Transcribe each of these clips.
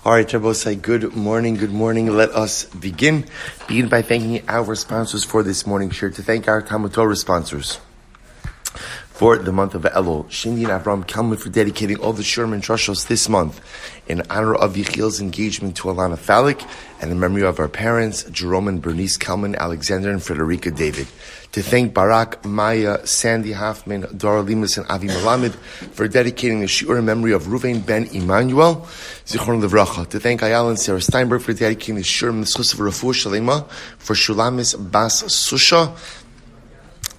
All right, Rabosai, good morning. Let us begin by thanking our sponsors for this morning shiur. To thank our TALMUD TORAH sponsors for the month of Elul, Shaindy and Avraham Kelman for dedicating all the shiurim and drushos this month in honor of Yechiel's engagement to Ilana Falick and in memory of our parents, Jerome and Bernice Kalman, Alexander and Friderica David. To thank Barak, Maia, Sandy, Hoffman, Dora, Lemus, and Melamed for dedicating the shiur in memory of Reuven ben Emanuel, zechus. To thank Ayal Sara Steinberg for dedicating the shiur in the zechus of refuah shelema for Shulamis bas Susha.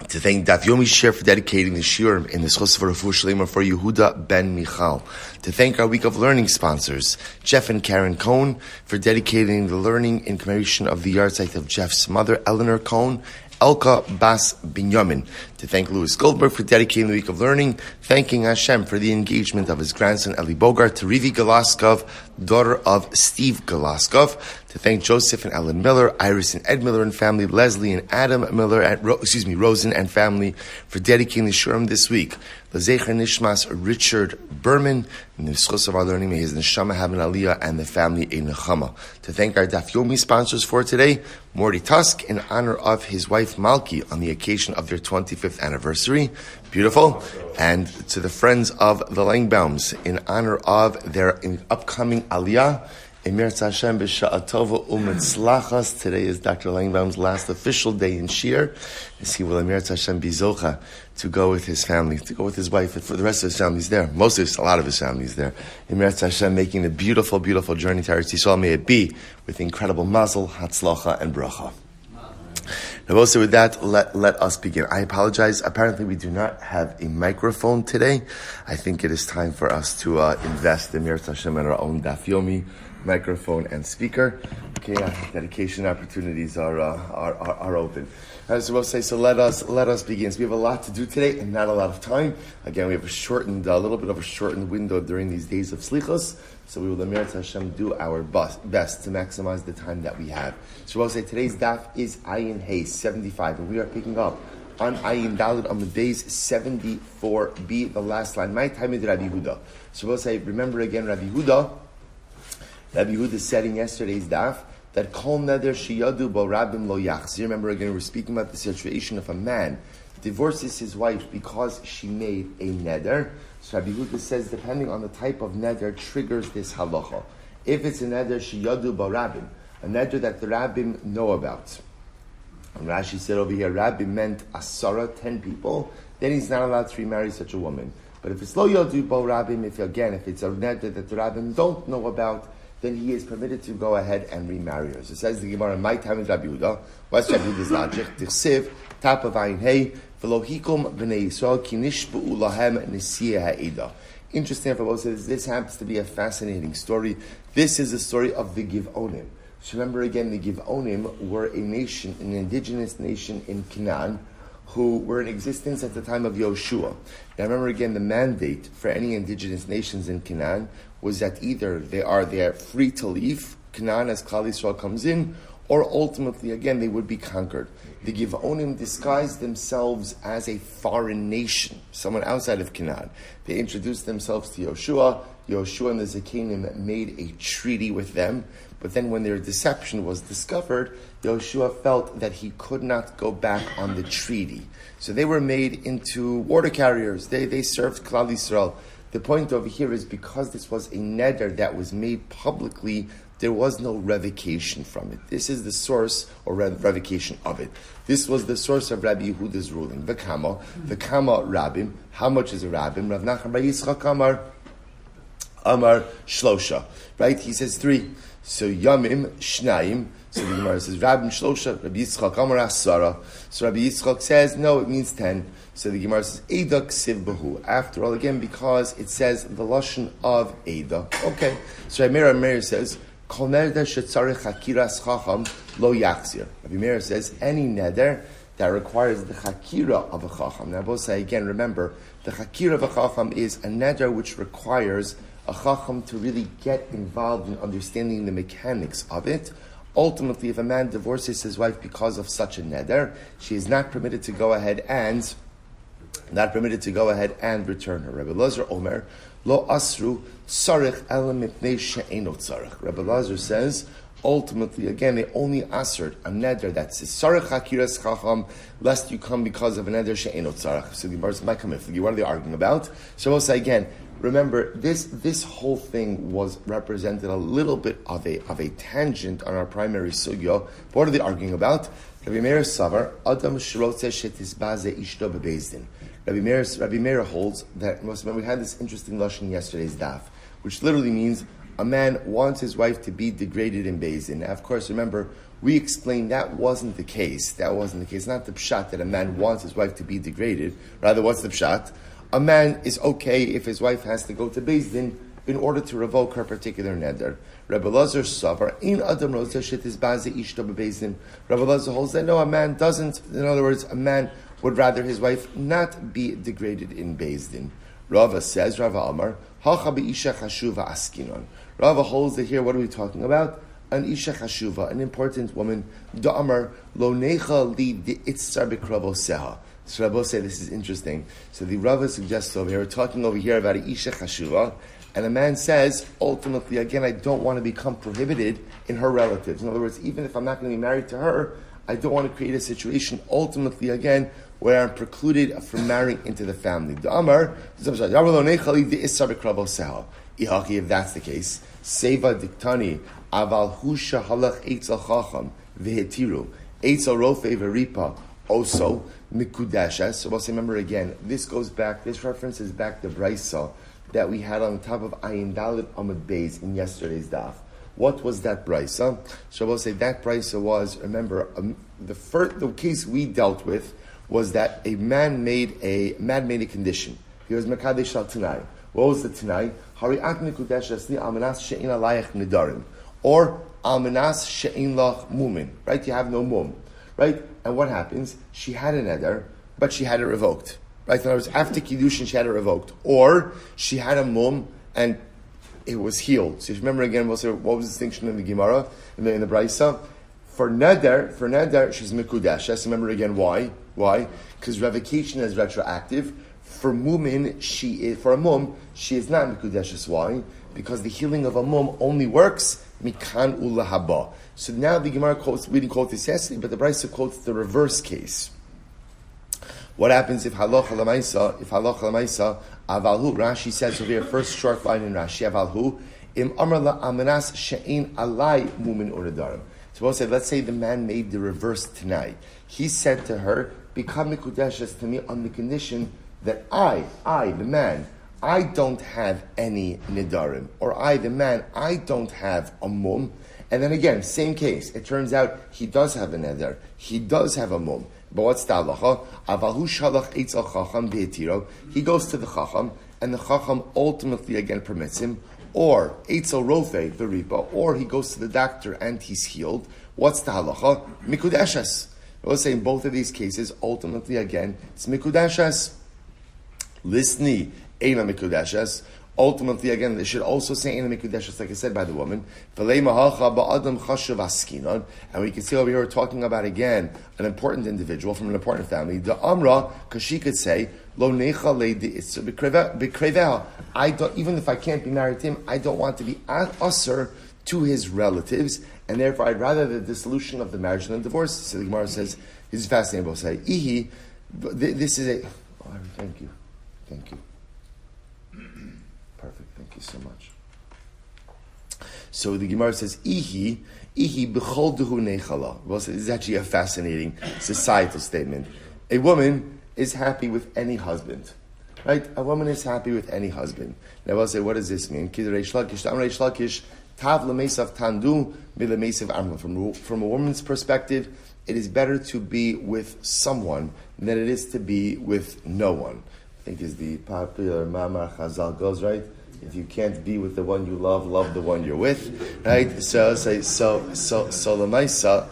To thank Daf Yomi Shiur for dedicating the shiur in the zechus of refuah shelema for Yehuda ben Michal. To thank our week of learning sponsors, Jeff and Karen Cohn, for dedicating the learning in commemoration of the yahrzeit of Jeff's mother, Elinor Cohn, Elka Bas Binyomin. To thank Louis Goldberg for dedicating the week of learning, thanking Hashem for the engagement of his grandson Eli Bogart to Rivi Goloskov, daughter of Steve Goloskov. To thank Joseph and Ellen Miller, Iris and Ed Miller and family, Leslie and Adam Miller, Rosen and family for dedicating the shiurim this week. L'zecher Nishmas Richard Berman, in the zechus of our learning, may his neshama have an aliyah and the family a nechama. To thank our Daf Yomi sponsors for today, Morty Tusk in honor of his wife Malki on the occasion of their 25th anniversary. Beautiful. And to the friends of the Langbaums in honor of their upcoming aliyah. Emir Tzashem b'sha'atova u'metzlachas. Today is Dr. Langbaum's last official day in shiur, as he will Emir Tzashem be zocha to go with his family, to go with his wife, and for the rest of his family's there. A lot of his family's there. Emir Tzashem making a beautiful, beautiful journey to Eretz Yisrael. May it be with incredible mazel, hatzlacha, and bracha. Now, also with that, let us begin. I apologize. Apparently, we do not have a microphone today. I think it is time for us to invest in Emir Tzashem in our own Daf Yomi microphone and speaker. Okay, dedication opportunities are open. As we'll say, so let us begin. So we have a lot to do today and not a lot of time. Again, we have a little bit of a shortened window during these days of slichos. So we will, Emir Hashem, do our best to maximize the time that we have. So we'll say today's daf is Ayin Hay 75, and we are picking up on Ayin Daled on the days 74b, the last line. My time is Rabbi Huda. So we'll say, remember again, Rabbi Huda said in yesterday's daf that kol neder sheyadu bo rabim lo yachzir. Remember again, we're speaking about the situation if a man divorces his wife because she made a neder. So Rabbi Huda says, depending on the type of neder, triggers this halacha. If it's a neder sheyadu bo rabim, a neder that the rabbim know about, and Rashi said over here, rabbim meant asara, 10 people, then he's not allowed to remarry such a woman. But if it's lo yadu bo rabim, if it's a neder that the rabbim don't know about, then he is permitted to go ahead and remarry her. So says the Gemara, my time is Rabbi Huda. What's Rabbi Huda's logic? Tichsiv, top of Ayin Hey, v'lo hikum b'nei Yisrael ki nishba'u lahem nisiyah ha'eda. Interesting for both says this happens to be a fascinating story. This is the story of the Givonim. So remember again, the Givonim were a nation, an indigenous nation in Canaan, who were in existence at the time of Yoshua. Now remember again, the mandate for any indigenous nations in Canaan was that either they are free to leave Canaan as Klal Yisrael comes in, or ultimately, again, they would be conquered. The Givonim disguised themselves as a foreign nation, someone outside of Canaan. They introduced themselves to Yoshua. Yoshua and the Zekanim made a treaty with them, but then when their deception was discovered, Yoshua felt that he could not go back on the treaty. So they were made into water carriers. They served Klal Yisrael. The point over here is because this was a neder that was made publicly, there was no revocation from it. This is the source, or revocation of it. This was the source of Rabbi Yehuda's ruling. V'kama rabbim. How much is a rabbim? Rav Nachman bar Yitzchak Amar Shlosha. Right? He says 3. So Yamim Shnayim. So the Gemara says Rabbim Shlosha. Rabbi Yitzchak Amar Asara. So Rabbi Yitzchak says no, it means 10. So the Gemara says Eda Ksiv Bahu. After all, again, because it says the lashon of Eda. Okay. So Rabbi Meir says Kol neder shetzarich hakiras chacham lo yachzir. Rabbi Meir says any neder that requires the chakira of a chacham. Now, I will say again, remember, the chakira of a chacham is a neder which requires a chacham to really get involved in understanding the mechanics of it. Ultimately, if a man divorces his wife because of such a neder, she is not permitted to go ahead and return her. Rabbi Lozer Omer, Lo asru tzarich ela mipnei she'eno tzarich. Rebbe Lazar says, ultimately, again, they only assert a neder that says tzarich hakiras chacham, lest you come because of a neder she'eno tzarich. So the Gemara might come in. What are they arguing about? So we'll say again, remember, this whole thing was represented a little bit of a tangent on our primary sugya. What are they arguing about? Rabbi Meir Savar, Adam Shirotze Shetisbaze Ishto Bebezdin. Rabbi Meir holds that, we had this interesting lashon in yesterday's daf, which literally means a man wants his wife to be degraded in Bezdin. Now, of course, remember, we explained that wasn't the case. That wasn't the case. Not the pshat that a man wants his wife to be degraded. Rather, what's the pshat? A man is okay if his wife has to go to Bezdin in order to revoke her particular neder. Rebbe Lazar Savar, in Adam Rosa Shetisbaze Ishto Bezdin. Rebbe Lazar holds that no, a man doesn't. In other words, a man would rather his wife not be degraded in Bezdin. Rava says, Rava Amar, Hacha be'isha chashuva askinon. Rava holds that here, what are we talking about? An isha chashuva, an important woman. Da'amar lo necha li di'itzar bekravo seha. So Rabbi say this is interesting. So the Rava suggests over here, we're talking over here about an isha chashuva, and a man says, ultimately, again, I don't want to become prohibited in her relatives. In other words, even if I'm not going to be married to her, I don't want to create a situation, ultimately, again, where I'm precluded from marrying into the family. The Amar, if that's the case, Seva diktani, aval husha halach eitzel chacham, vehetiru, eitzel rofe veripa, also, mikudesha. So we'll say, remember again, this references back to Braisa that we had on top of Ayin Dalit Amud Beis in yesterday's daf. What was that Braisa? So we'll say that Braisa was, remember, the case we dealt with was that a man made a condition. He was Mekadesh al Tanai. What was the Tanai? Hari'at Mikudesha Sni Almanas She'in Alayach Nidarim. Or Almanas She'in Lach Mumin. Right? You have no mum. Right? And what happens? She had an eder, but she had it revoked. Right? In other words, after Kiddushin, she had it revoked. Or she had a mum and it was healed. So if you remember again, we'll say, what was the distinction in the Gemara, in the Braisa? For neder, she's Mikudesh. Let's remember again why. Why? Because revocation is retroactive. For a mum, she is not Mikudesh. Why? Because the healing of a mum only works mikan ulahaba. So now the Gemara quotes, we didn't quote this yesterday, but the Braisa quotes the reverse case. What happens if halacha l'maisa, avalhu, Rashi says over here, first short line in Rashi, avalhu, im amar la amanas she'in alai mumin uredarim. So we'll say, let's say the man made the reverse tonight. He said to her, become mikudeshes to me on the condition that I, the man, I don't have any nidarim. Or I, the man, I don't have a mum. And then again, same case. It turns out he does have a nidar. He does have a mum. But what's the halacha? Avahu shalach eitzel chacham v'etiro. He goes to the chacham, and the chacham ultimately again permits him. Or eitzel rofe v'ripa. Or he goes to the doctor and he's healed. What's the halacha? Mikudeshes. We'll say in both of these cases, ultimately again, it's mikudeshes. Lisni eina mikudeshes. Ultimately, again, they should also say in the Mikudeshes, like I said by the woman, and we can see over here we're talking about again an important individual from an important family. The Amra, because she could say, Lo necha leidi I don't, even if I can't be married to him, I don't want to be usher to his relatives, and therefore I'd rather the dissolution of the marriage than the divorce. So the Gemara says, this is fascinating. We'll say, Ihi, this is a. Oh, thank you. Perfect. Thank you so much. So the Gemara says, Ihi b'chol dehu nechala. Well, this is actually a fascinating societal statement. A woman is happy with any husband. Right? A woman is happy with any husband. Now we'll say, what does this mean? From a woman's perspective, it is better to be with someone than it is to be with no one. I think is the popular Mamar Chazal goes, right? If you can't be with the one you love the one you're with, right? So lemaisa.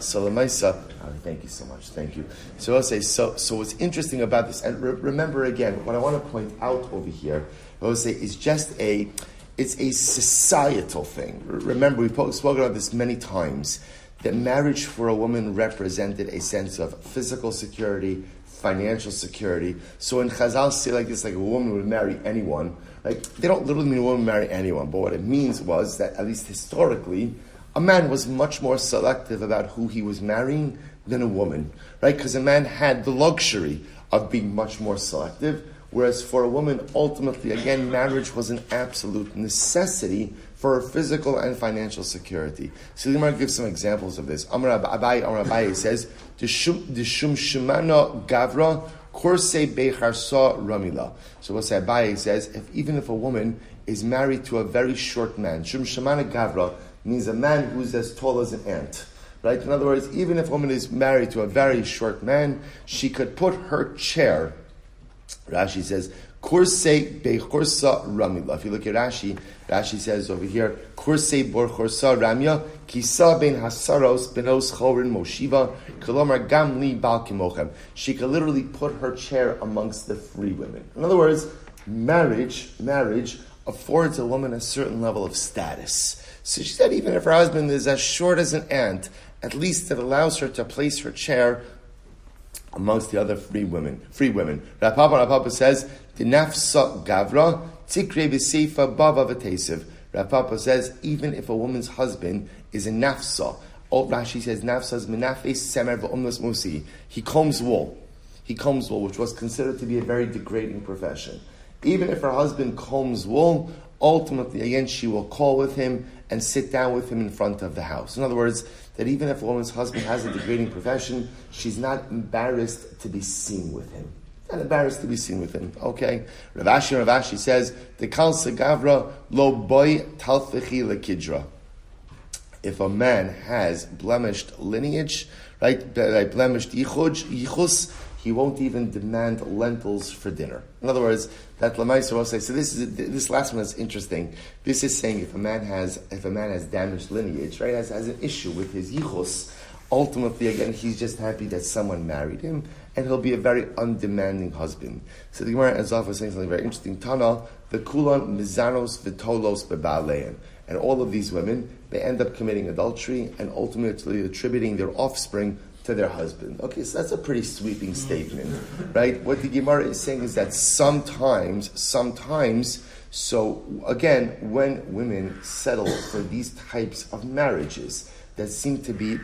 Thank you so much. Thank you. So I'll say, so what's interesting about this, and remember again, what I want to point out over here, I will say, is it's a societal thing. Remember, we've spoken about this many times, that marriage for a woman represented a sense of physical security, financial security. So when Chazal say like this, like a woman would marry anyone, like they don't literally mean a woman would marry anyone, but what it means was that at least historically, a man was much more selective about who he was marrying than a woman, right? Because a man had the luxury of being much more selective, whereas for a woman, ultimately, again, marriage was an absolute necessity for her physical and financial security. So the Gemara gives some examples of this. Amar Abaye says, "Deshum shemana gavra korse becharsa ramila." So what Abaye says, even if a woman is married to a very short man, shum shemana gavra means a man who's as tall as an ant. Right? In other words, even if a woman is married to a very short man, she could put her chair. Rashi says, Kursei bechorsa ramila. If you look at Rashi says over here, Kursei borchorsa ramya, kisa ben hasaros benos chorin moshiva, kolomar gamli bal kimochem. She could literally put her chair amongst the free women. In other words, marriage affords a woman a certain level of status. So she said, even if her husband is as short as an ant, at least it allows her to place her chair amongst the other free women. Rapapa says, "The nafsa gavra tikre b'seifa bava v'tesiv." Rapapa says, even if a woman's husband is a nafsa, Rashi says, nafsa is menafes semer v'umlas musi. He combs wool, which was considered to be a very degrading profession. Even if her husband combs wool, ultimately, again, she will call with him and sit down with him in front of the house. In other words, that even if a woman's husband has a degrading profession, she's not embarrassed to be seen with him. Okay? Ravashi says, "The kal segavra lo boy talfichi lekidra." If a man has blemished lineage, right, blemished yichus, he won't even demand lentils for dinner. In other words, that Lamaisa will say. So this last one is interesting. This is saying if a man has damaged lineage, right, has an issue with his yichus, ultimately again he's just happy that someone married him, and he'll be a very undemanding husband. So the Gemara ends off with saying something very interesting. Tana the kulan mizanos v'tolos bebaleim, and all of these women, they end up committing adultery and ultimately attributing their offspring to their husband. Okay, so that's a pretty sweeping statement, right? What the Gemara is saying is that sometimes, so again, when women settle for these types of marriages that seem to be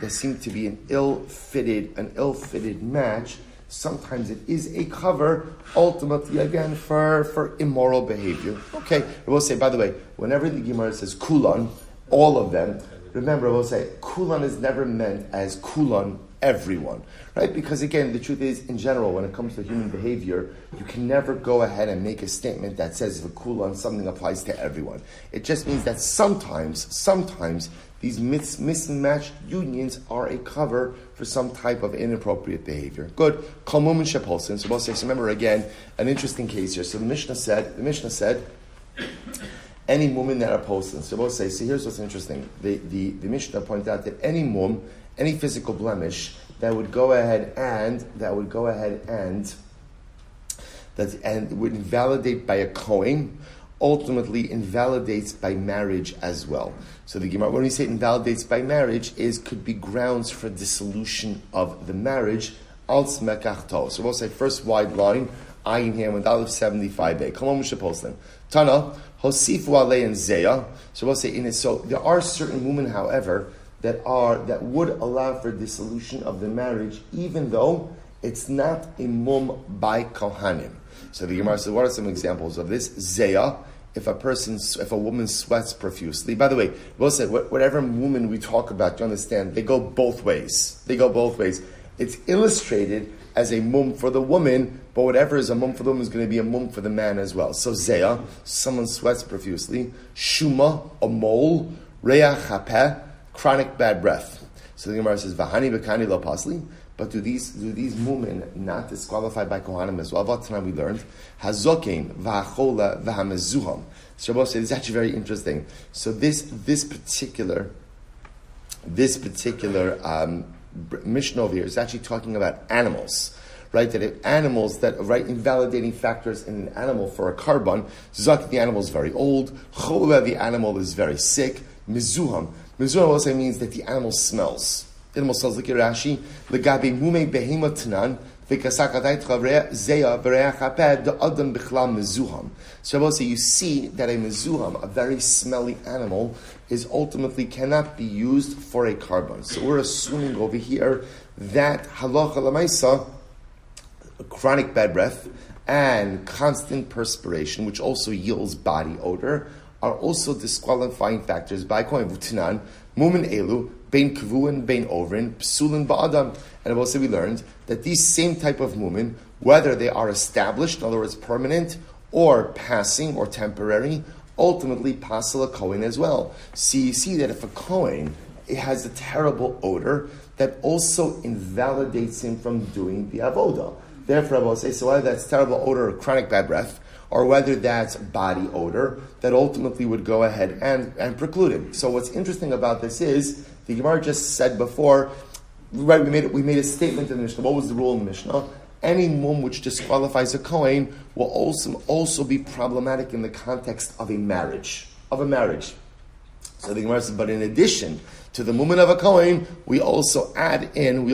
an ill-fitted match, sometimes it is a cover, ultimately again for immoral behavior. Okay, I will say, by the way, whenever the Gemara says kulan, all of them, remember I will say kulan is never meant as kulan everyone, right? Because again, the truth is, in general, when it comes to human behavior, you can never go ahead and make a statement that says if a kulan something applies to everyone. It just means that sometimes these mismatched unions are a cover for some type of inappropriate behavior. Good. Kalmum and Shepolson. So we'll say, so remember again, an interesting case here. So the Mishnah said, any woman that are posting. So we'll say, so here's what's interesting. The Mishnah pointed out that any mum, any physical blemish that would go ahead and would invalidate by a Kohen, ultimately invalidates by marriage as well. So the Gemara, when we say invalidates by marriage, could be grounds for dissolution of the marriage. Al smekachto. So we'll say first wide line, ayin here, with Aleph 75a. Come on, we should post them. Tana hosifu alei and zeya. So we'll say in it. So there are certain women, however, that would allow for dissolution of the marriage, even though it's not a mum by kohanim. So the Gemara says, what are some examples of this? Zeya, if a woman sweats profusely. By the way, we'll say whatever woman we talk about, you understand, they go both ways. It's illustrated as a mum for the woman, but whatever is a mum for the woman is going to be a mum for the man as well. So Zeya, someone sweats profusely. Shuma, a mole. Reach hapeh, chronic bad breath. So the Gemara says, Vahani bekani lo pasli. But do these women not disqualified by Kohanim as well? What time we learned? Hazokim v'achola v'hamezuham. So Rabbi said, it's actually very interesting. So this particular Mishnah over here is actually talking about animals, right? That if animals that right invalidating factors in an animal for a carbon. Zak, the animal is very old. Chola, the animal is very sick. Mizuham also means that the animal smells. It almost sounds like Rashi. Legabe mume behema tanan. So you see that a mezuham, a very smelly animal, is ultimately cannot be used for a carbon. So we're assuming over here that halacha lemaisa, chronic bad breath and constant perspiration, which also yields body odor, are also disqualifying factors by Kohen Vutinan, Mumin Elu, Bein Kvuin, Bein Ovrin, Psulin Ba'adam. And also we learned that these same type of mumin, whether they are established, in other words permanent, or passing or temporary, ultimately pasal a Kohen as well. So you see that if a Kohen, it has a terrible odor, that also invalidates him from doing the avodah. Therefore, I will say, so whether that's terrible odor or chronic bad breath, or whether that's body odor, that ultimately would go ahead and preclude him. So what's interesting about this is, the Gemara just said before, right, we made a statement in the Mishnah. What was the rule in the Mishnah? Any mum which disqualifies a Kohen will also be problematic in the context of a marriage. So the Gemara says, but in addition to the mumin of a Kohen, we also add in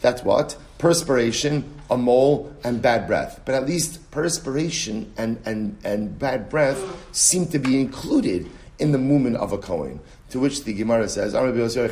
that what? Perspiration, a mole, and bad breath. But at least perspiration and bad breath seem to be included in the mumin of a Kohen. To which the Gemara says, there's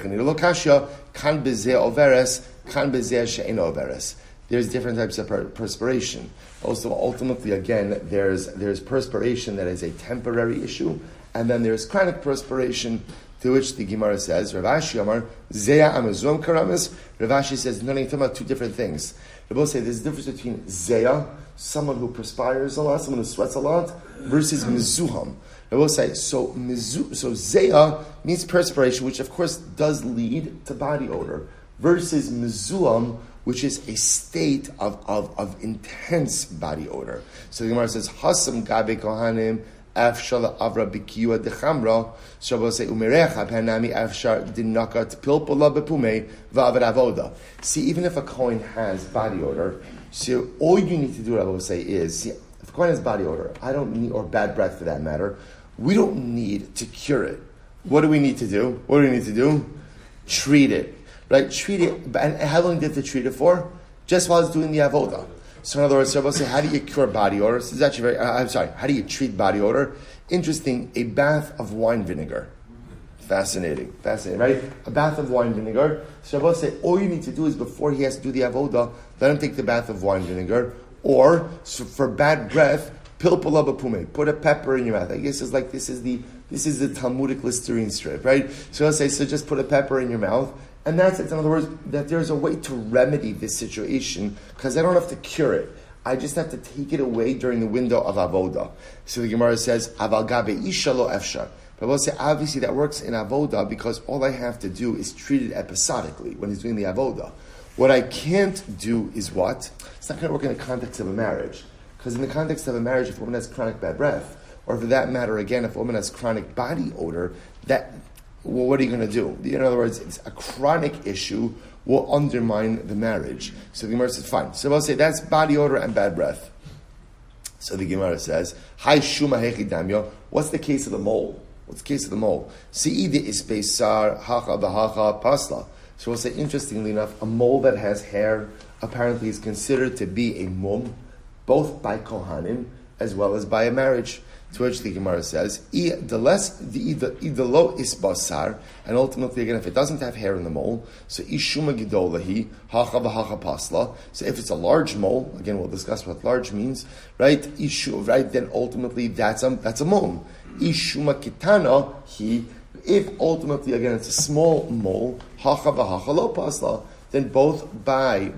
different types of perspiration. Also, ultimately, again, there's perspiration that is a temporary issue, and then there's chronic perspiration, to which the Gemara says, Ravashi Amar, Zeya Amazum Karamis. Ravashi says, no, you're talking about two different things. They both say there's a difference between Zeya, someone who perspires a lot, someone who sweats a lot, versus Mizuham. They both say, so Zeya means perspiration, which of course does lead to body odor, versus Mizuham, which is a state of intense body odor. So the Gemara says, Hasam Gabe Kohanim, Afshal Avra Bikiwa Dechamra, Shabbos Umerecha Panami Afshar Dinakat Pilpula Bepume Vavaravoda. See, even if a Kohen has body odor, so all you need to do, I will say, is see, if a Kohen has body odor, I don't need, or bad breath for that matter, we don't need to cure it. What do we need to do? Treat it. Right? Treat it. And how long did they treat it for? Just while it's doing the avodah. So in other words, Rabbi say, how do you cure body odor? This is actually how do you treat body odor? Interesting, a bath of wine vinegar. Fascinating, right? A bath of wine vinegar. So Rabbi say, all you need to do is before he has to do the avodah, let him take the bath of wine vinegar. Or, so for bad breath, pilpula b'pume, put a pepper in your mouth. I guess it's like, this is the Talmudic Listerine strip, right? So I'll say, so just put a pepper in your mouth. And that's it. In other words, that there's a way to remedy this situation, because I don't have to cure it. I just have to take it away during the window of avodah. So the Gemara says, Aval gabe isha lo efshar. But we'll say, obviously that works in avodah, because all I have to do is treat it episodically when he's doing the avodah. What I can't do is what? It's not going to work in the context of a marriage. Because in the context of a marriage, if a woman has chronic bad breath, or for that matter, again, if a woman has chronic body odor, well, what are you going to do? In other words, it's a chronic issue will undermine the marriage. So the Gemara says, fine. So we'll say that's body odor and bad breath. So the Gemara says, Hai shuma hechi damyo. What's the case of the mole? Se'ide ispeisar hacha v'hacha pasla. So we'll say, interestingly enough, a mole that has hair apparently is considered to be a mum, both by Kohanim as well as by a marriage. To which the Gemara says, the lo isbasar, and ultimately again, if it doesn't have hair in the mole, so ishuma gidolahi hacha v'hacha pasla. So if it's a large mole, again we'll discuss what large means, right? Right? Then ultimately that's a mole. Ishuma kitana he. If ultimately again it's a small mole, hacha v'hacha lo pasla, then both by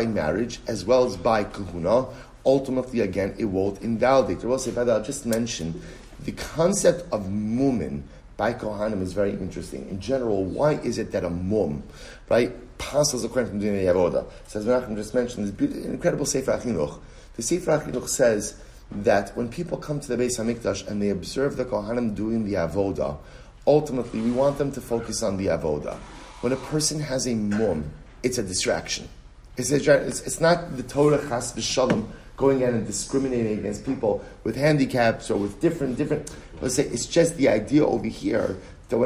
marriage as well as by kahuna, ultimately, again, it won't invalidate. I will say, I'll just mention, the concept of mumin by Kohanim is very interesting. In general, why is it that a mum, right, passes according from doing the avodah? So as Menachem just mentioned, this incredible Sefer HaChinuch. The Sefer HaChinuch says that when people come to the Beis HaMikdash and they observe the Kohanim doing the avodah, ultimately, we want them to focus on the avodah. When a person has a mum, it's a distraction. It's not the Torah chas v'shalom going in and discriminating against people with handicaps or with different. Let's say it's just the idea over here that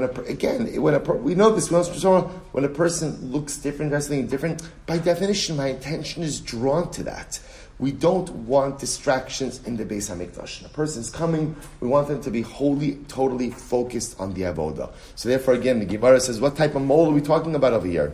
we know this, when a person looks different, does something different, by definition, my attention is drawn to that. We don't want distractions in the Beis HaMikdash. A person's coming, we want them to be wholly, totally focused on the avodah. So therefore, again, the Gemara says, what type of mole are we talking about over here?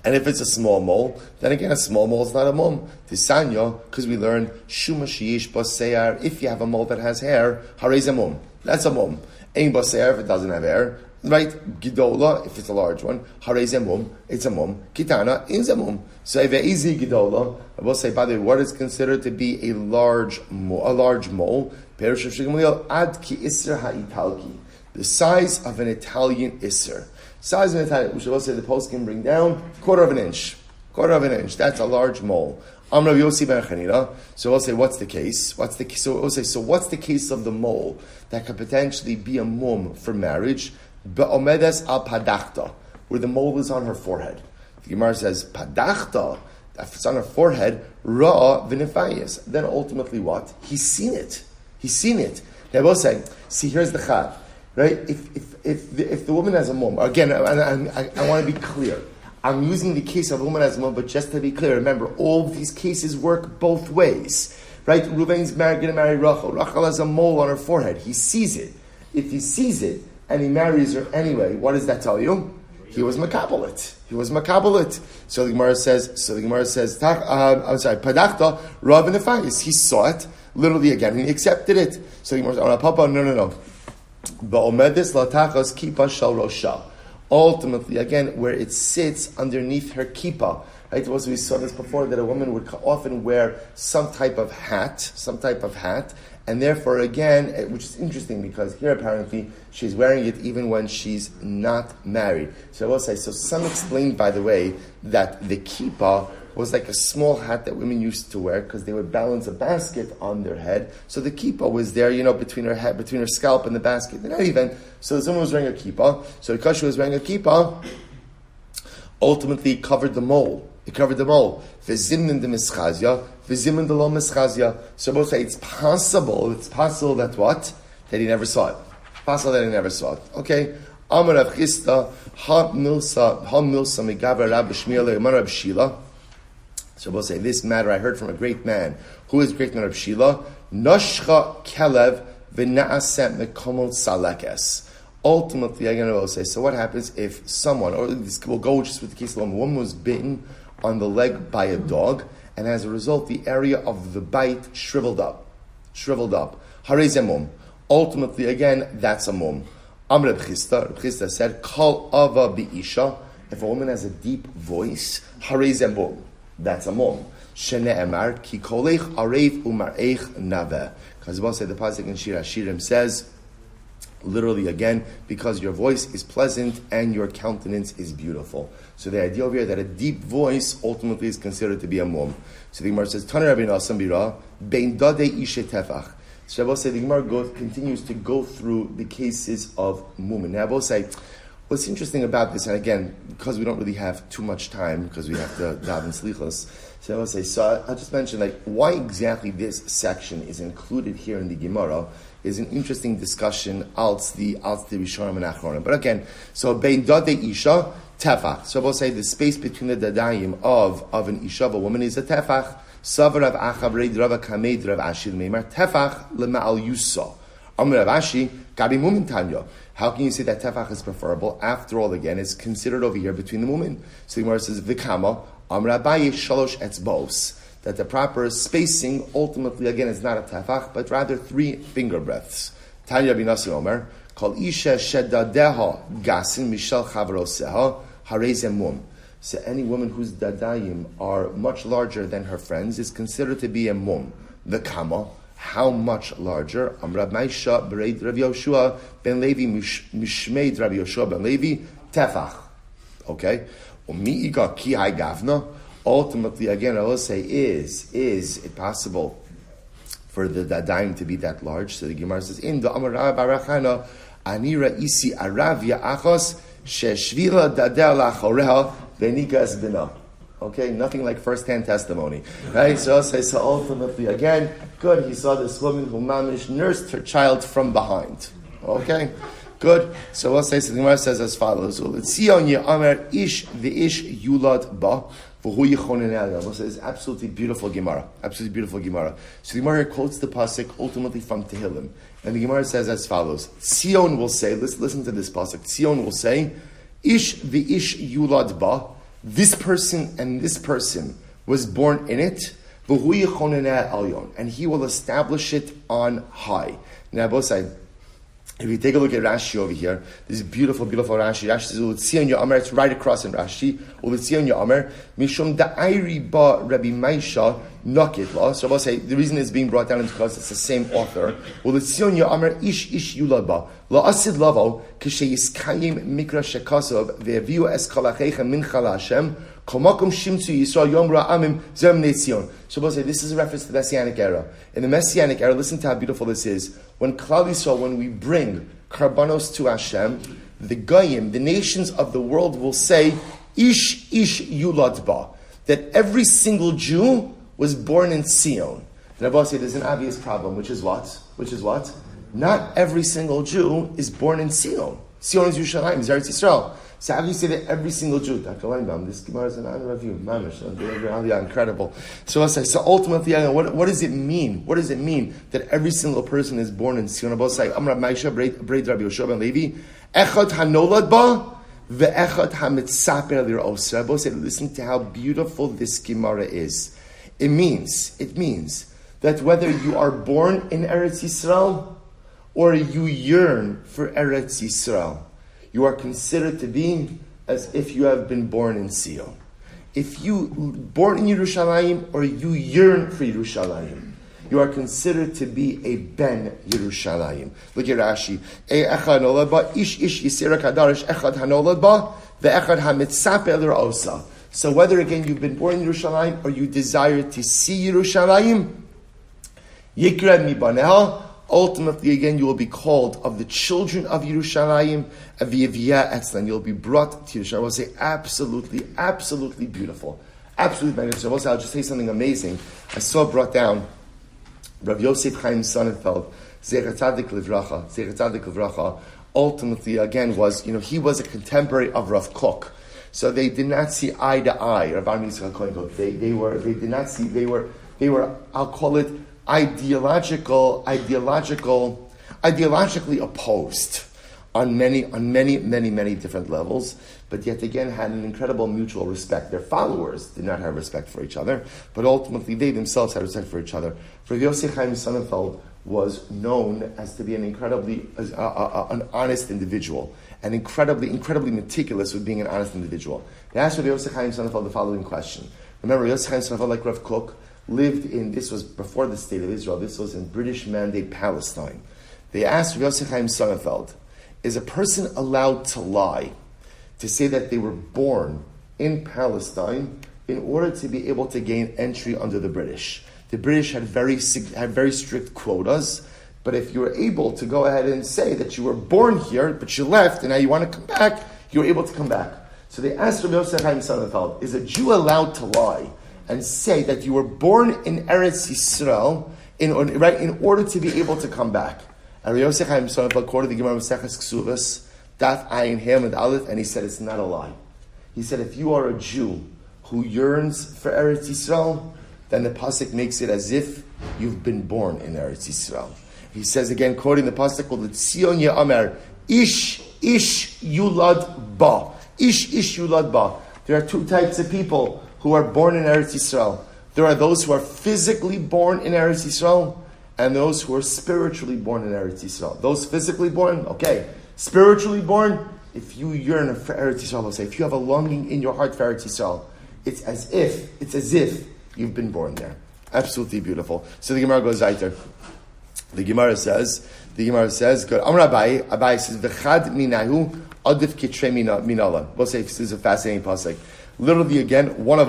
And if it's a small mole, then again, a small mole is not a mum. Tisanya, because we learned, Shuma Shiyish Baseyar, if you have a mole that has hair, Harez a mum. That's a mum. Ein Baseyar, if it doesn't have hair. Right? Gidola, if it's a large one. Harez a mum, it's a mum. Kitana, is a mum. So if it is Gidola, I will say, by the way, what is considered to be a large mole? Perush of Shigmaliel, Ad ki Isser ha'Italki. The size of an Italian Isser. Size of an Italian, which I will say the post can bring down, quarter of an inch. That's a large mole. Amrav Yossi ben Chanina. So we'll say, what's the case? So we'll say, what's the case of the mole that could potentially be a mum for marriage? Be'omedes al padachta, where the mole is on her forehead. The Gemara says, padachta, if it's on her forehead, ra v'nefayis. Then ultimately what? He's seen it. Now we'll say, see, here's the chad. Right? If the woman has a mum, again, I want to be clear. I'm using the case of a woman as a mum, but just to be clear, remember, all of these cases work both ways. Right? Reuven's going to marry Rachel. Rachel has a mole on her forehead. He sees it. If he sees it and he marries her anyway, what does that tell you? He was makabelit. So the Gemara says, padachta rav nefayis. He saw it literally again, and he accepted it. So the Gemara says, Papa, no. Ultimately, again, where it sits underneath her kippah. Right? We saw this before, that a woman would often wear some type of hat, and therefore, again, which is interesting because here apparently she's wearing it even when she's not married. So I will say, some explained, by the way, that the kippah was like a small hat that women used to wear because they would balance a basket on their head. So the kippah was there, between her head, between her scalp and the basket. So someone was wearing a kippah. So because she was wearing a kippah, ultimately it covered the mole. V'zimnin de mischazia, v'zimnin de lo mischazia. So both say it's possible that what? That he never saw it. Okay. Amar Rav Chisda, ha milsa megavra Rab Shmuel Amar Rab Shila. So we'll say, this matter I heard from a great man. Who is great man? Rab Shila? Noshcha kelev v'na'asem mekomot salekes. Ultimately, I'm going to say, so what happens if someone, or we'll go just with the case of a woman was bitten on the leg by a dog, and as a result, the area of the bite shriveled up. Harez a mum. Ultimately, again, that's a mum. Amr Reb Chisda said, Kol ava bi'isha. If a woman has a deep voice, harez a mum. That's a mum. Shene'emar ki kolech arev umar'ech naveh. Because we'll say the pasuk in Shir Hashirim says, literally again, because your voice is pleasant and your countenance is beautiful. So the idea over here that a deep voice ultimately is considered to be a mum. So the Gemara says, Tana Rabbi Nassim Bira, bein dadei ishe tefach. So I will say the Gemara continues to go through the cases of mum. And I will say, what's interesting about this, and again, because we don't really have too much time, because we have to daven slichos, so I will say, I'll just mention, why exactly this section is included here in the Gemara is an interesting discussion als the Rishonim and Achronim. But again, so bein dadei isha tefach. So I will say the space between the dadayim of an isha, of a woman, is a tefach. Savar Rav Achav Reid Rav Kamed Rav Ashi Meimar tefach lema'al yusa. Amr Rav Ashi gabi mumin tanya. How can you say that tefach is preferable? After all, again, it's considered over here between the women. So the Gemara says vikama Amr Abaye shalosh etzbos. That the proper spacing ultimately, again, is not a tefach, but rather 3 finger breadths. Tanya Binasi Omer, Kol Isha Shedadeha Gasin Mishal Chavroseha Harez Mum. So any woman whose dadayim are much larger than her friends is considered to be a mum. The kama, how much larger? Amrab Maisha Bereid Rav Yoshua Ben Levi Mishmeid Rav Yoshua Ben Levi Tefach. Okay? Umi'iga Ki Hai Gavna. Ultimately, again, I will say, is it possible for the dadayim to be that large? So the Gemara says, in the Amarav Barachana, Anira Isi Aravia Achos, Sheshvila Dadel Achoreha, Benikas Bina. Okay, nothing like first-hand testimony. Right? So I'll say, so ultimately, again, good, he saw this woman who mamish nursed her child from behind. Okay? Good. So we'll say, so the Gemara says as follows. Tzion ye'amer ish v'ish yulad ba v'hu yichonen elyon. We'll say it's absolutely beautiful Gemara. Absolutely beautiful Gemara. So the Gemara quotes the pasuk ultimately from Tehillim. And the Gemara says as follows. Tzion will say, listen to this pasuk. Tzion will say, ish v'ish yulad ba, this person and this person was born in it, v'hu yichonen elyon, and he will establish it on high. Now both sides. If you take a look at Rashi over here, this is beautiful, beautiful Rashi. Rashi says, "Ulitzion Yomer." It's right across in Rashi. Ulitzion Yomer mishum da'ayri ba Rabbi Maisha nokit la. So I'll say the reason it's being brought down is because it's the same author. Ulitzion Yomer ish yulad ba la asid lavo kisheyiskayim mikra shekasov ve'aviu eskalachechem min chalashem komakom shimtzu yisrael yomra amim zem netzion. So I'll say this is a reference to the Messianic era. In the Messianic era, listen to how beautiful this is. When Klal Yisrael, when we bring karbanos to Hashem, the Goyim, the nations of the world will say, Ish yulad ba, that every single Jew was born in Sion. And I'll say there's an obvious problem, which is what? Not every single Jew is born in Sion. Sion is Yerushalayim, is Eretz Yisrael. So how do you say that every single Jew, Dr. Leinbaum, this Gemara is an honor of you, Mamish, incredible. So I'll say, so ultimately, what does it mean? What does it mean that every single person is born in Sion? I'll say, Amra Maisha, Braid Rabbi Yoshua ben Levi, Echad hanolad ba, ve'echad hamitzaper lir'osa. I'll say, listen to how beautiful this Gemara is. It means that whether you are born in Eretz Yisrael, or you yearn for Eretz Yisrael, you are considered to be as if you have been born in Sion. If you born in Yerushalayim or you yearn for Yerushalayim, you are considered to be a ben Yerushalayim. Look at Rashi. Echad hanolad ba, ish yisera kadarish echad hanolad ba, ve'echad hamitzaper lir'osa. So whether again you've been born in Yerushalayim or you desire to see Yerushalayim, yikra mi baneha. Ultimately, again, you will be called of the children of Yerushalayim, aviyaviyah etzlan. You'll be brought to Yerushalayim. I will say, absolutely, absolutely beautiful. Absolutely magnificent. I'll just say something amazing. I saw brought down Rav Yosef Chaim Sonnenfeld, zechus livracha. Ultimately, again, he was a contemporary of Rav Kook. So they did not see eye to eye. Rav Yitzchak Cohen Kook. They were, I'll call it, ideologically opposed on many different levels, but yet again had an incredible mutual respect. Their followers did not have respect for each other, but ultimately they themselves had respect for each other. For Yosef Chaim Sonnenfeld was known as to be an incredibly an honest individual, and incredibly meticulous with being an honest individual. They asked Rav Yosef Chaim Sonnenfeld the following question. Remember, Yosef Chaim Sonnenfeld, like Rav Kook, lived in, this was before the state of Israel, this was in British Mandate Palestine. They asked Yosef Chaim Sonnenfeld, is a person allowed to lie, to say that they were born in Palestine in order to be able to gain entry under the British? The British had very strict quotas, but if you were able to go ahead and say that you were born here, but you left, and now you want to come back, you were able to come back. So they asked Yosef Chaim Sonnenfeld, is a Jew allowed to lie and say that you were born in Eretz Yisrael in order to be able to come back? And Yosef Chaim Sonnenfeld quoted the Gemara Maseches Kesuvos, Daf Ayin Hem and Aleph, and he said it's not a lie. He said if you are a Jew who yearns for Eretz Yisrael, then the pasuk makes it as if you've been born in Eretz Yisrael. He says again, quoting the pasuk called Tzion Ye'amer, Ish yulad ba. Ish yulad ba. There are two types of people who are born in Eretz Yisrael. There are those who are physically born in Eretz Yisrael, and those who are spiritually born in Eretz Yisrael. Those physically born, okay. Spiritually born, if you yearn for Eretz Yisrael, I'll say, if you have a longing in your heart for Eretz Yisrael, it's as if you've been born there. Absolutely beautiful. So the Gemara goes weiter. The Gemara says, good. Amar Abai says, V'chad minahu adif kitrei minala. We'll say, this is a fascinating pasuk. Literally, again, one Jew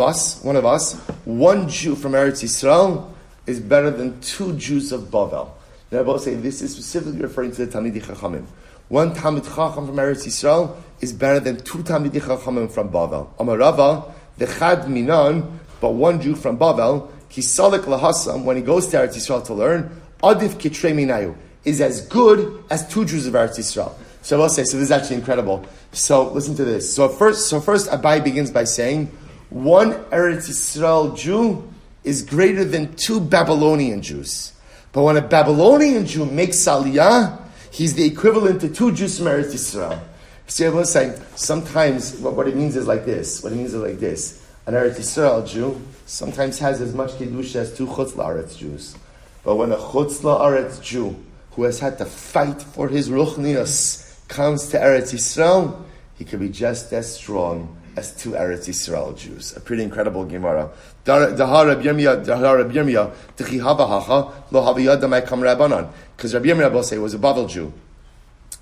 from Eretz Yisrael is better than two Jews of Bavel. And I will say this is specifically referring to the Talmidei Chachamim. One Talmid Chacham from Eretz Yisrael is better than two Talmidei Chachamim from Bavel. Amar Rava, v'chad minan, but one Jew from Bavel, kisalik lahasam, when he goes to Eretz Yisrael to learn, adif kitrei minayu, is as good as two Jews of Eretz Yisrael. So I will say, so this is actually incredible. So listen to this. So first Abai begins by saying, one Eretz Yisrael Jew is greater than two Babylonian Jews. But when a Babylonian Jew makes Aliyah, he's the equivalent to two Jews from Eretz Yisrael. So I was saying, sometimes what it means is like this. What it means is like this. An Eretz Yisrael Jew sometimes has as much Kiddush as two Chutz La'aretz Jews. But when a Chutz La'aretz Jew who has had to fight for his Ruchnius comes to Eretz Yisrael, he can be just as strong as two Eretz Yisrael Jews. A pretty incredible Gemara. Because Rabbi Yirmiyah will say was a Bavel Jew.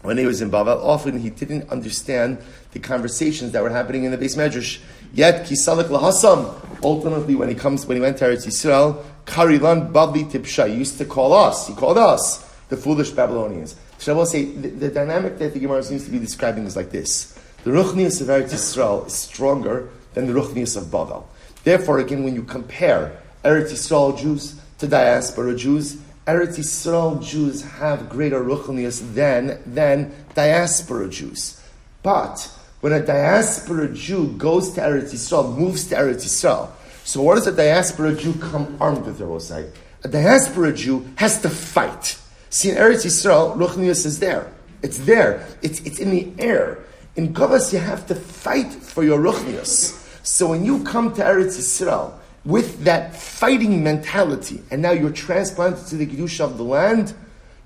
When he was in Bavel, often he didn't understand the conversations that were happening in the Beis Medrash. Yet, Kisalik Lahasam, ultimately when he went to Eretz Yisrael, Karilan Bavli Tipsha, he used to call us, he called us, the foolish Babylonians. So I will say, the dynamic that the Gemara seems to be describing is like this. The Ruchnius of Eretz Yisrael is stronger than the Ruchnius of Bavel. Therefore, again, when you compare Eretz Yisrael Jews to diaspora Jews, Eretz Yisrael Jews have greater Ruchnius than diaspora Jews. But when a diaspora Jew goes to Eretz Yisrael, moves to Eretz Yisrael, so what does a diaspora Jew come armed with, I will say? A diaspora Jew has to fight. See, in Eretz Yisrael, Ruchnius is there. It's there. It's in the air. In Gavas, you have to fight for your Ruchnius. So when you come to Eretz Yisrael with that fighting mentality, and now you're transplanted to the Kedusha of the land,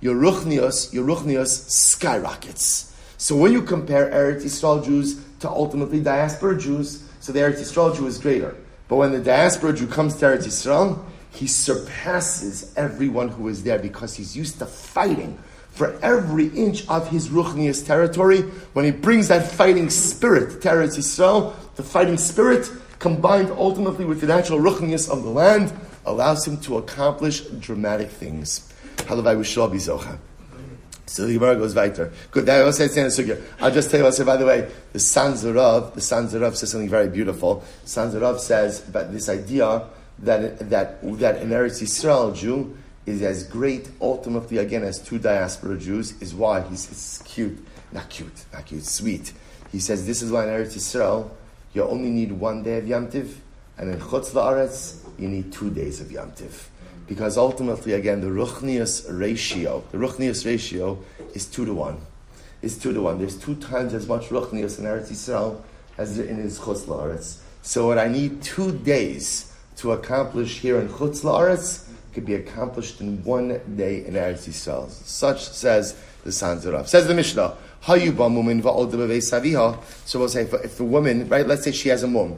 your Ruchnius skyrockets. So when you compare Eretz Yisrael Jews to ultimately diaspora Jews, so the Eretz Yisrael Jew is greater. But when the diaspora Jew comes to Eretz Yisrael, he surpasses everyone who is there because he's used to fighting for every inch of his Ruchnius territory. When he brings that fighting spirit to Eretz Yisrael, the fighting spirit, combined ultimately with the natural Ruchnius of the land, allows him to accomplish dramatic things. Halavai V'shal Bizocha. So the Gemara goes weiter. Good. I'll just tell you, by the way, the Sanzarav says something very beautiful. Sanzarav says about this idea that an Eretz Yisrael Jew is as great, ultimately, again, as two diaspora Jews, is why he's sweet. He says, this is why in Eretz Yisrael, you only need 1 day of Yom Tiv, and in Chutz La'aretz, you need 2 days of Yom Tiv. Because ultimately, again, the Ruchnius ratio is 2 to 1. It's 2 to 1. There's 2 times as much Ruchnius in Eretz Yisrael as in his Chutz La'aretz. So what I need 2 days to accomplish here in Chutz La'aretz could be accomplished in 1 day in Eretz Yisrael. Such says the Sanzarav. Says the Mishnah, so we'll say if the woman, right, let's say she has a mum.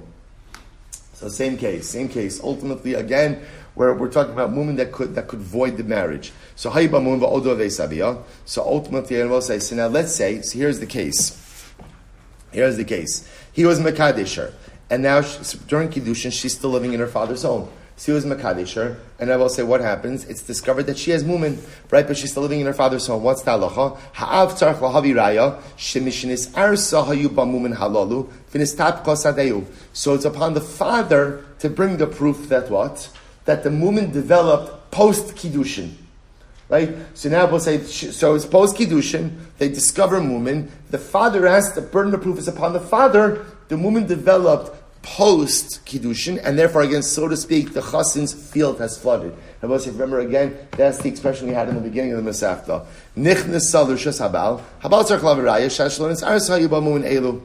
So same case. Ultimately, again, where we're talking about women that could void the marriage. So so ultimately, and we'll say, so now let's say, so here's the case. He was Mekadesher, and now during Kiddushin, she's still living in her father's home. So he was Mekadesher, and I will say what happens. It's discovered that she has mumin, right? But she's still living in her father's home. What's the halacha? Ha'av tzarich lahavi raya shemishinis arsa hayu bamumin halalu v'nistap kosadeyu. So it's upon the father to bring the proof that what? That the mumin developed post kiddushin, right? So now we'll say, so it's post kiddushin. They discover mumin. The father has the burden of proof is upon the father. The mumin developed post Kiddushin, and therefore, again, so to speak, the Chassin's field has flooded. And we'll say, remember again, that's the expression we had in the beginning of the Masechta. Nichnes salur shas habal, habal tzarich lavaraya, shashlonis aris hayu bamumin elu,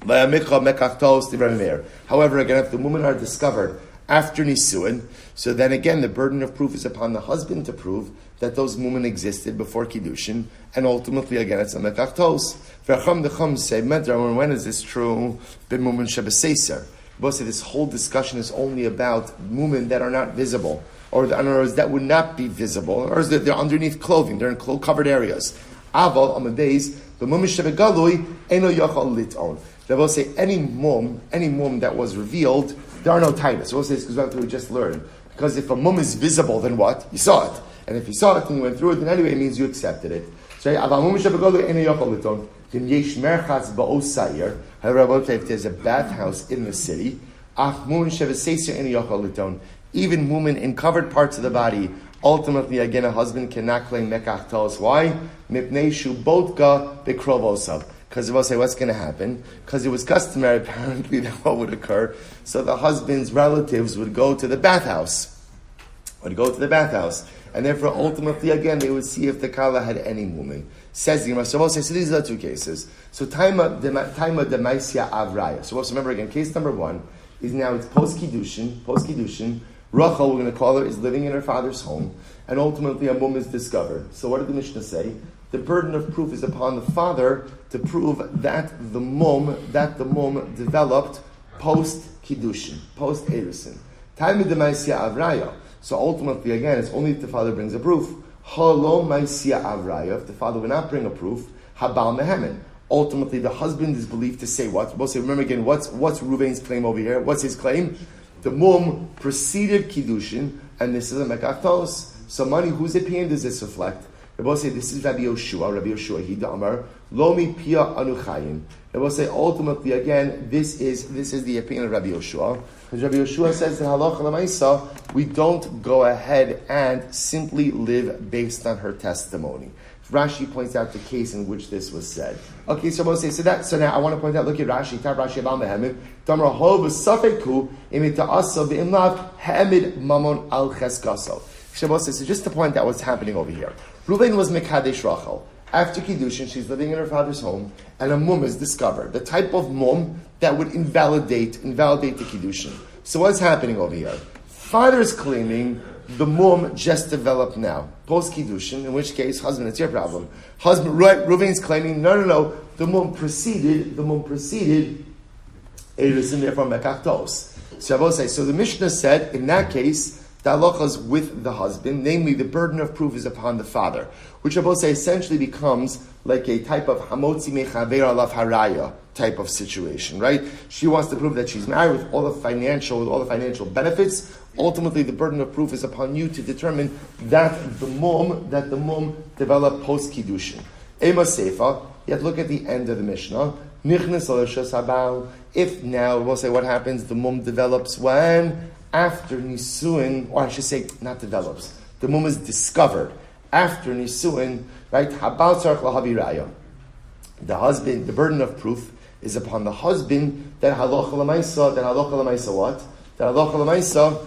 v'yamikha mekachtos divrei meir. However, again, if the women are discovered after Nisuin, so then again, the burden of proof is upon the husband to prove that those women existed before Kiddushin, and ultimately, again, it's a mekachtos. V'acham say, when is this true? B'mumin shebeseiser. Both say this whole discussion is only about women that are not visible, or in other words, that would not be visible, or that they're underneath clothing, they're in covered areas. Aval on the days, b'mumin shebegalui eno yachal liton. They both say any mum that was revealed, there are no tainas. Both say this because we just learned. Because if a mum is visible, then what? You saw it. And if you saw it and you went through it, then anyway it means you accepted it. So however, if there's a bathhouse in the city, even women in covered parts of the body Ultimately, again, a husband cannot claim mekach tos. Why? Mipnei shu botka bekrovosav. Because we'll say, what's going to happen? Because it was customary, apparently, that what would occur. So the husband's relatives would go to the bathhouse. And therefore, ultimately, again, they would see if the kala had any woman. Says the Gemara. So these are the two cases. So taima demaisia avraya. So remember again, case number one is now it's post-kiddushin. Rachel, we're going to call her, is living in her father's home. And ultimately, a mum is discovered. So what did the Mishnah say? The burden of proof is upon the father to prove that the mum developed post-kiddushin, post-erusin. Taima demaisia avraya. So ultimately, again, it's only if the father brings a proof. Halo maisia avraya. If the father would not bring a proof, habal mehemen. Ultimately, the husband is believed to say what? We'll say, remember again, what's Reuven's claim over here? What's his claim? The mum preceded kiddushin, and this is a mekach tos. So, money, whose opinion does this reflect? They both say this is Rabbi Yoshua, he Amar, Lomi Pia Anuchayin. They both say ultimately again, this is the opinion of Rabbi Yoshua. Because Rabbi Yoshua says that halacha l'maisa, we don't go ahead and simply live based on her testimony. Rashi points out the case in which this was said. Okay, so we'll say so now I want to point out. Look at Rashi. Tab Rashi about Melamed. Damar hov safeku imita asa beimlav hamid mamon al cheskaso. So just to point out what's happening over here. Reuven was mekadesh Rachel. After kiddushin, she's living in her father's home, and a mum is discovered. The type of mum that would invalidate the kiddushin. So what's happening over here? Father is claiming the mum just developed now, post kiddushin. In which case, husband, it's your problem. Husband, Reuven's claiming no. The mum preceded. It is in there from mekach tos. So the Mishnah said in that case, the halacha is with the husband, namely the burden of proof is upon the father, which I will say essentially becomes like a type of hamotzi mechaver alav haraya type of situation, right? She wants to prove that she's married with all the financial benefits. Ultimately, the burden of proof is upon you to determine that the mum developed post kiddushin. Ema seifa. Yet look at the end of the Mishnah. Nichnas alashas habal. If now we'll say what happens, the mum develops when. After Nisuin, or I should say, not develops. The mum is discovered. After Nisuin, right? Habal tzarich lahavi raya. The husband, the burden of proof is upon the husband that halacha l'maisa what? That halacha l'maisa,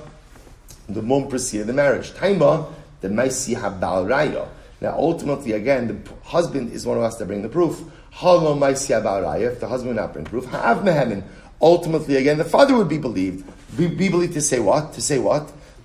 the mum preceded the marriage. Taima, the maisi habal raya. Now ultimately, again, the husband is one who has to bring the proof. Halo maisi habal raya. If the husband would not bring proof, ha'av mehemen. Ultimately, again, the father would be believed. Be believed to say what?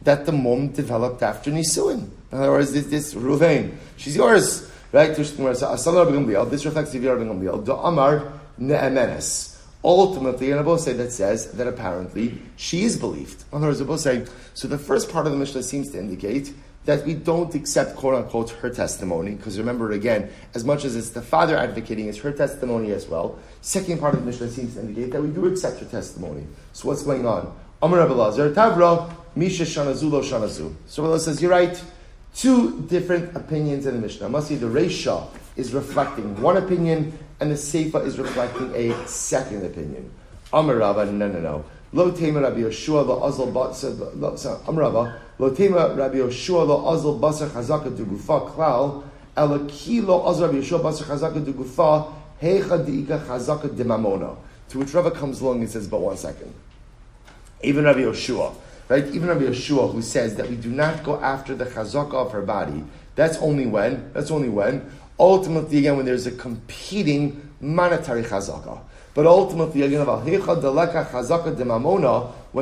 That the mum developed after Nisuin. In other words, this Reuven, she's yours, right? This reflects the Rabbi Gamliel. The Amar ne'emenes. Ultimately, and I both say that says that apparently she is believed. In other words, I both say, so the first part of the Mishnah seems to indicate that we don't accept, quote unquote, her testimony, because remember again, as much as it's the father advocating, it's her testimony as well. Second part of the Mishnah seems to indicate that we do accept her testimony. So what's going on? Amar Rabbi Lazar, Tavra, Misha Shanazu Lo Shanazu. So Rabbi says, you're right. Two different opinions in the Mishnah. Must see the Reisha is reflecting one opinion, and the Seifa is reflecting a second opinion. Amar Rabba, no. Lo Tema Rabbi Yoshua Lo Azal Basar. Amar Rabba, Lo Tema Rabbi Yoshua Lo Azal Basar Chazaka Du Gufa Klal. Ela Ki Lo Azal Rabbi Yoshua Basar Chazaka Du Gufa Heicha Deika Chazaka De Mamona. To which Rabba comes along and says, but 1 second. Even Rabbi Yoshua, right? Even Rabbi Yoshua, who says that we do not go after the chazaka of her body. That's only when. Ultimately, again, when there's a competing monetary chazaka. But ultimately, again, when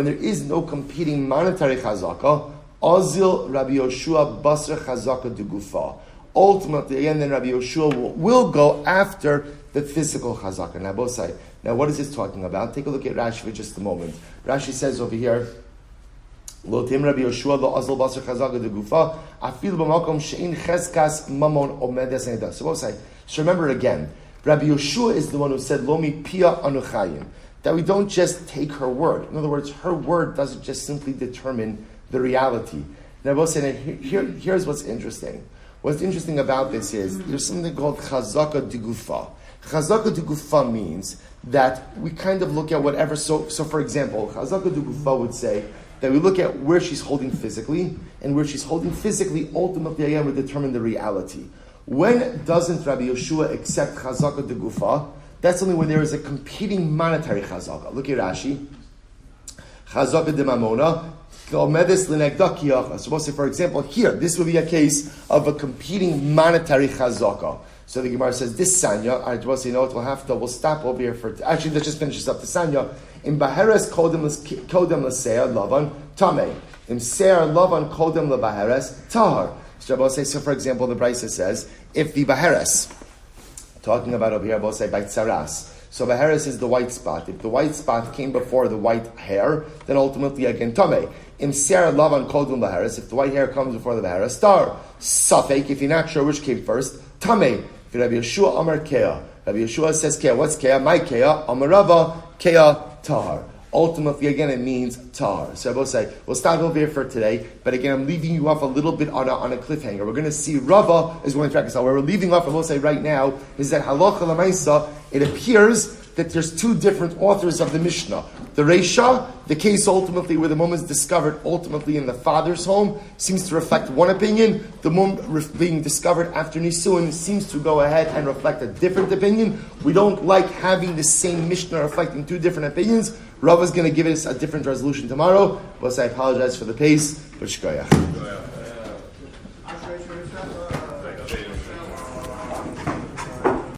there is no competing monetary chazaka, azil Rabbi Yoshua basra chazaka dugufa. Ultimately, again, then Rabbi Yoshua will go after the physical chazaka. Now, both sides. Now, what is this talking about? Take a look at Rashi for just a moment. Rashi says over here, Lo tim Rabbi Yoshua lo azal basar chazaka de gufa afil b'makom she'in cheskas mamon omedes neda. So remember again, Rabbi Yoshua is the one who said Lomi pia anuchayin, that we don't just take her word. In other words, her word doesn't just simply determine the reality. Now, both said, here's what's interesting. What's interesting about this is there's something called chazaka de gufa. Chazaka de gufa means that we kind of look at whatever. So for example, Chazaka de Gufa would say that we look at where she's holding physically, and where she's holding physically ultimately again would determine the reality. When doesn't Rabbi Yeshua accept chazaka de gufa? That's only when there is a competing monetary chazaka. Look at Rashi. Chazaka de mamona. So, we'll say, for example, here, this would be a case of a competing monetary chazaka. So the Gemara says, this sanya, we'll say, we'll stop over here for, actually, let's just finish this up. The sanya, in Baheres kodem l'seir lavan tamei. In seir lavan kodem l'baheres tahar. So we'll say, so for example, the Brisa says, if the Baheres, talking about over here, we'll say, by tsaras. So Baheres is the white spot. If the white spot came before the white hair, then ultimately again tamei. In Sarah Lavan Kodum Baharis, if the white hair comes before the Baharis, star. Safek, if you're not sure which came first, Tameh. If Rabbi Yeshua Amar Kea. Rabbi Yeshua says Kea. What's Kea? My Kea. Amarava Kea Tahar. Ultimately, again, it means Tahar. So I will say, we'll stop over here for today, but again, I'm leaving you off a little bit on a cliffhanger. We're going to see Rava is going to reconcile. Where we're leaving off, I will say right now, is that Halacha Lamaisa, it appears that there's two different authors of the Mishnah. The Reisha, the case ultimately where the mum is discovered ultimately in the father's home, seems to reflect one opinion. The mum being discovered after Nisuin seems to go ahead and reflect a different opinion. We don't like having the same Mishnah reflecting two different opinions. Rav is going to give us a different resolution tomorrow. But I apologize for the pace. But shkoyach.